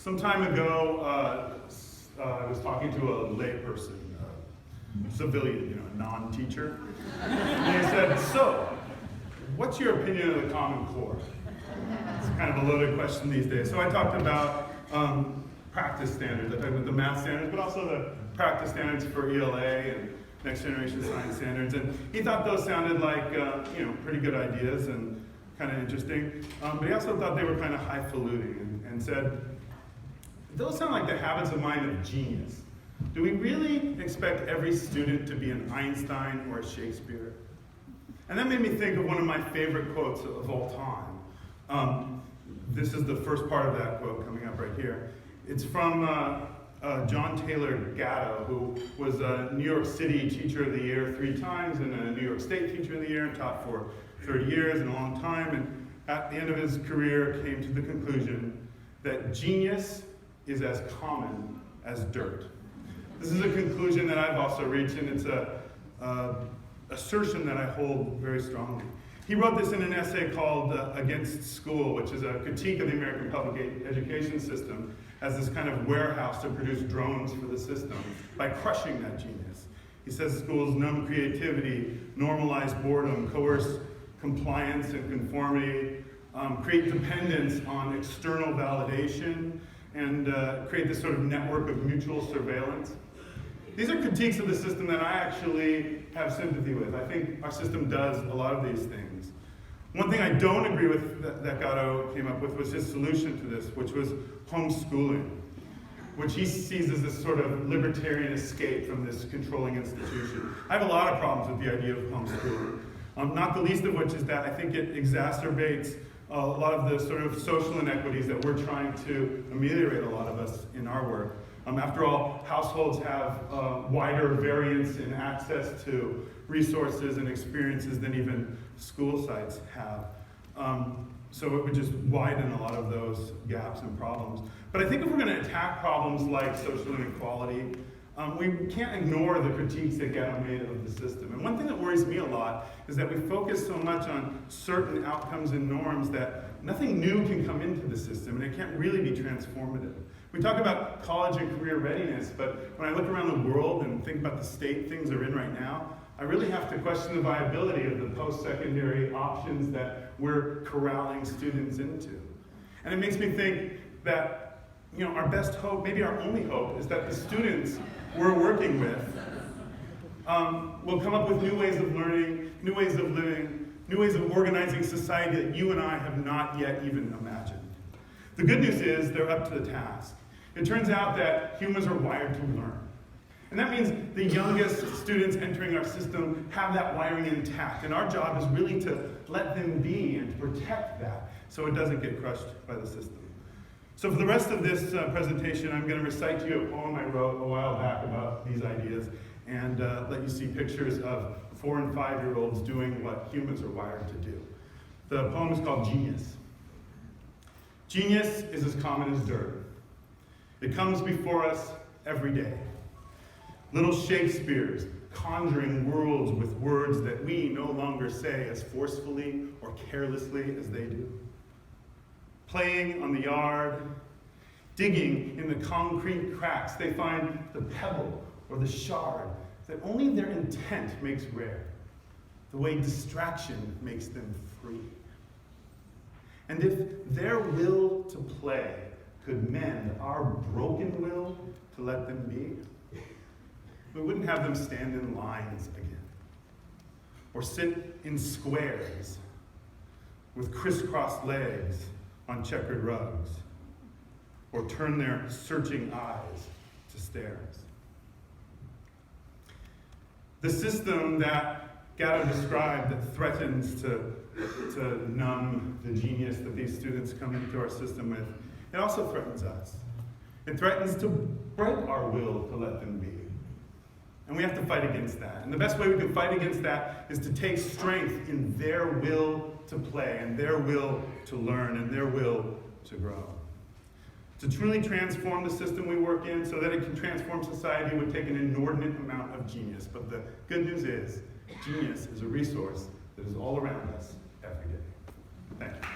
Some time ago, I was talking to a layperson, civilian, a non-teacher. And they said, so, what's your opinion of the Common Core? It's kind of a loaded question these days. So I talked about practice standards. I talked about the math standards, but also the practice standards for ELA and next generation science standards. And he thought those sounded like, pretty good ideas and kind of interesting. But he also thought they were kind of highfalutin and said, those sound like the habits of mind of genius. Do we really expect every student to be an Einstein or a Shakespeare? And that made me think of one of my favorite quotes of all time. This is the first part of that quote coming up right here. It's from John Taylor Gatto, who was a New York City Teacher of the Year 3 times and a New York State Teacher of the Year and taught for 30 years and a long time. And at the end of his career came to the conclusion that genius is as common as dirt. This is a conclusion that I've also reached, and it's a assertion that I hold very strongly. He wrote this in an essay called Against School, which is a critique of the American public education system as this kind of warehouse to produce drones for the system by crushing that genius. He says schools numb creativity, normalize boredom, coerce compliance and conformity, create dependence on external validation, and create this sort of network of mutual surveillance. These are critiques of the system that I actually have sympathy with. I think our system does a lot of these things. One thing I don't agree with that Gatto came up with was his solution to this, which was homeschooling, which he sees as this sort of libertarian escape from this controlling institution. I have a lot of problems with the idea of homeschooling, not the least of which is that I think it exacerbates a lot of the sort of social inequities that we're trying to ameliorate, a lot of us in our work. After all, households have wider variance in access to resources and experiences than even school sites have. So it would just widen a lot of those gaps and problems. But I think if we're going to attack problems like social inequality, we can't ignore the critiques that Gatto made of the system. And one thing that worries me a lot is that we focus so much on certain outcomes and norms that nothing new can come into the system, and it can't really be transformative. We talk about college and career readiness, but when I look around the world and think about the state things are in right now, I really have to question the viability of the post-secondary options that we're corralling students into. And it makes me think that our best hope, maybe our only hope, is that the students we're working with will come up with new ways of learning, new ways of living, new ways of organizing society that you and I have not yet even imagined. The good news is they're up to the task. It turns out that humans are wired to learn. And that means the youngest students entering our system have that wiring intact. And our job is really to let them be and to protect that so it doesn't get crushed by the system. So for the rest of this presentation, I'm going to recite to you a poem I wrote a while back about these ideas and let you see pictures of 4- and 5-year-olds doing what humans are wired to do. The poem is called Genius. Genius is as common as dirt. It comes before us every day. Little Shakespeares conjuring worlds with words that we no longer say as forcefully or carelessly as they do. Playing on the yard, digging in the concrete cracks, they find the pebble or the shard that only their intent makes rare, the way distraction makes them free. And if their will to play could mend our broken will to let them be, we wouldn't have them stand in lines again, or sit in squares with crisscrossed legs on checkered rugs, or turn their searching eyes to stares. The system that Gatto described that threatens to numb the genius that these students come into our system with, it also threatens us. It threatens to break our will to let them be. And we have to fight against that. And the best way we can fight against that is to take strength in their will to play, and their will to learn, and their will to grow. To truly transform the system we work in so that it can transform society would take an inordinate amount of genius. But the good news is, genius is a resource that is all around us every day. Thank you.